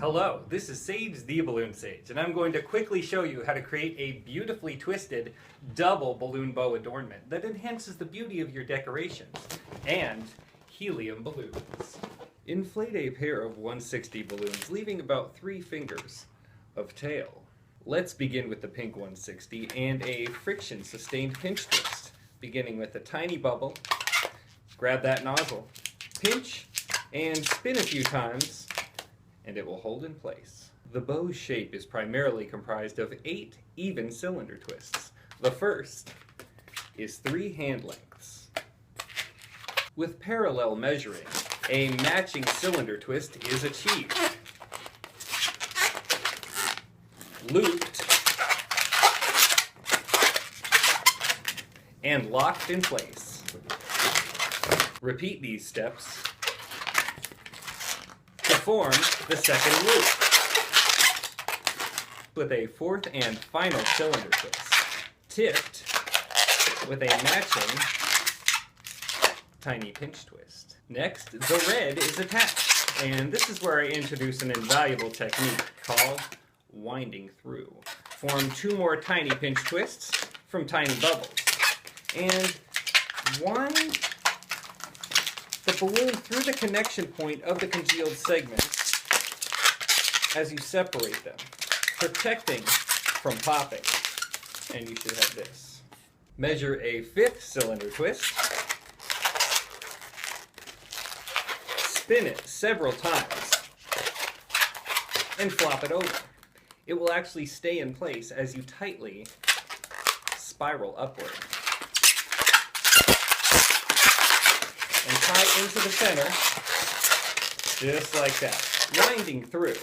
Hello, this is Sage the Balloon Sage, and I'm going to quickly show you how to create a beautifully twisted double balloon bow adornment that enhances the beauty of your decorations and helium balloons. Inflate a pair of 160 balloons, leaving about 3 fingers of tail. Let's begin with the pink 160 and a friction sustained pinch twist, beginning with a tiny bubble. Grab that nozzle, pinch, and spin a few times, and it will hold in place. The bow's shape is primarily comprised of 8 even cylinder twists. The first is 3 hand lengths. With parallel measuring, a matching cylinder twist is achieved. Looped and locked in place. Repeat these steps to form the second loop with a 4th and final cylinder twist, tipped with a matching tiny pinch twist. Next, the red is attached, and this is where I introduce an invaluable technique called winding through. Form 2 more tiny pinch twists from tiny bubbles, and wind the balloon through the connection point of the congealed segments as you separate them, protecting from popping. And you should have this. Measure a 5th cylinder twist, spin it several times, and flop it over. It will actually stay in place as you tightly spiral upward. And tie into the center, just like that, winding through.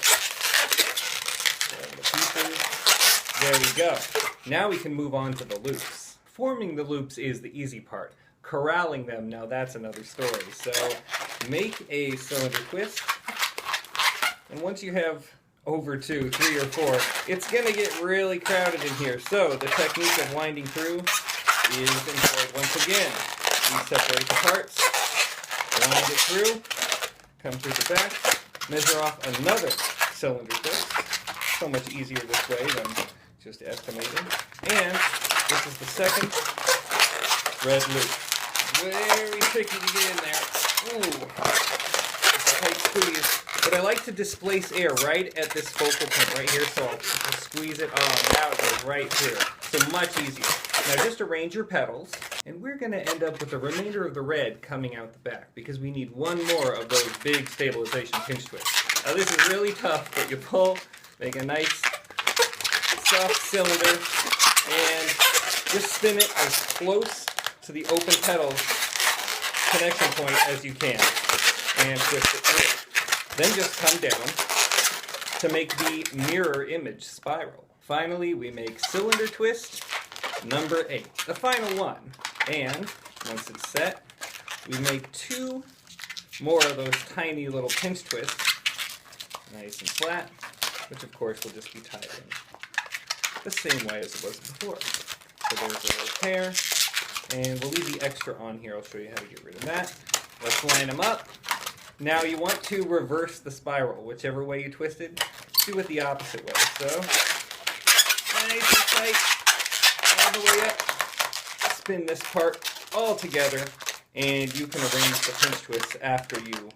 There we go. Now we can move on to the loops. Forming the loops is the easy part. Corralling them, now that's another story. So make a cylinder twist, and once you have over 2, 3, or 4, it's going to get really crowded in here. So the technique of winding through is employed once again. We separate the parts, wind it through, come through the back, measure off another cylinder twist. So much easier this way than just estimating. And this is the second red loop. Very tricky to get in there. Ooh, tight squeeze. But I like to displace air right at this focal point right here, so I'll squeeze it on. Now it goes right through. So much easier. Now just arrange your petals, and we're going to end up with the remainder of the red coming out the back, because we need 1 more of those big stabilization pinch twists. Now this is really tough, but you pull, make a nice soft cylinder, and just spin it as close to the open petals connection point as you can, and twist it through. Then just come down to make the mirror image spiral. Finally, we make cylinder twist number 8, the final one. And once it's set, we make 2 more of those tiny little pinch twists, nice and flat, which of course will just be tied in the same way as it was before. So there's a little pair, and we'll leave the extra on here. I'll show you how to get rid of that. Let's line them up. Now you want to reverse the spiral. Whichever way you twist it, do it the opposite way. So, nice and tight, all the way up. Spin this part all together, and you can arrange the pinch twists after you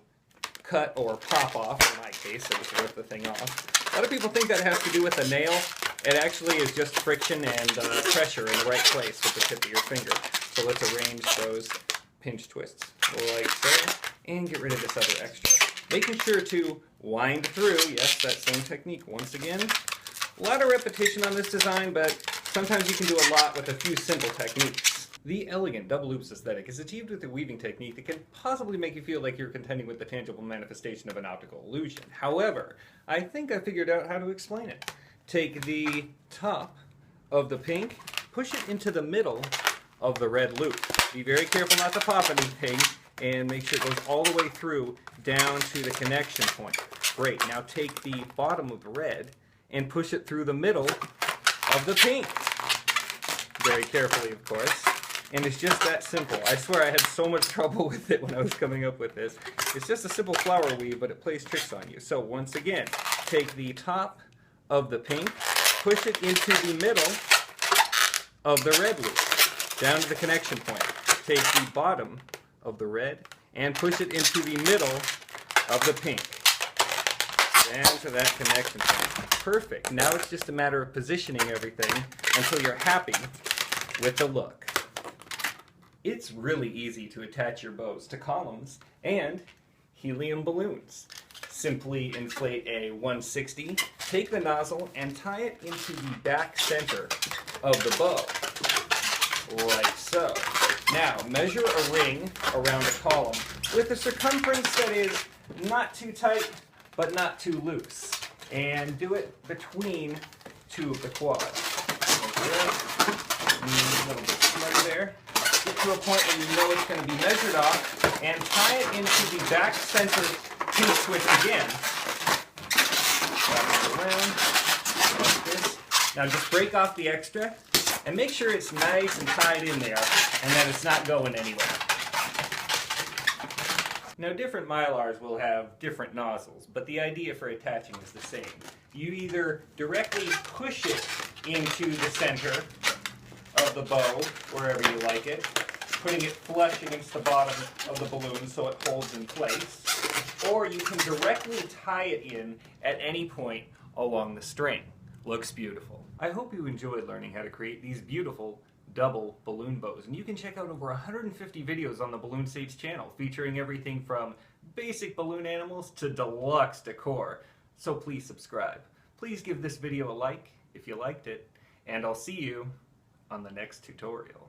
cut or pop off. In my case, I just rip the thing off. A lot of people think that has to do with a nail. It actually is just friction and pressure in the right place with the tip of your finger. So let's arrange those pinch twists like so, and get rid of this other extra. Making sure to wind through, yes, that same technique once again. A lot of repetition on this design, but sometimes you can do a lot with a few simple techniques. The elegant double loops aesthetic is achieved with a weaving technique that can possibly make you feel like you're contending with the tangible manifestation of an optical illusion. However, I think I figured out how to explain it. Take the top of the pink, push it into the middle of the red loop. Be very careful not to pop anything, and make sure it goes all the way through down to the connection point. Great. Now take the bottom of the red and push it through the middle of the pink. Very carefully, of course. And it's just that simple. I swear I had so much trouble with it when I was coming up with this. It's just a simple flower weave, but it plays tricks on you. So once again, take the top of the pink, push it into the middle of the red loop, down to the connection point. Take the bottom of the red and push it into the middle of the pink, down to that connection point. Perfect. Now it's just a matter of positioning everything until you're happy with the look. It's really easy to attach your bows to columns and helium balloons. Simply inflate a 160, take the nozzle and tie it into the back center of the bow, like so. Now measure a ring around a column with a circumference that is not too tight but not too loose, and do it between two of the quads. A little bit snug there. Get to a point where you know it's going to be measured off, and tie it into the back center pin switch again. Wrap it around like this. Now just break off the extra and make sure it's nice and tied in there and that it's not going anywhere. Now different Mylars will have different nozzles, but the idea for attaching is the same. You either directly push it into the center of the bow, wherever you like it, putting it flush against the bottom of the balloon so it holds in place, or you can directly tie it in at any point along the string. Looks beautiful. I hope you enjoyed learning how to create these beautiful double balloon bows, and you can check out over 150 videos on the Balloon Saints channel featuring everything from basic balloon animals to deluxe decor. So please subscribe. Please give this video a like if you liked it, and I'll see you on the next tutorial.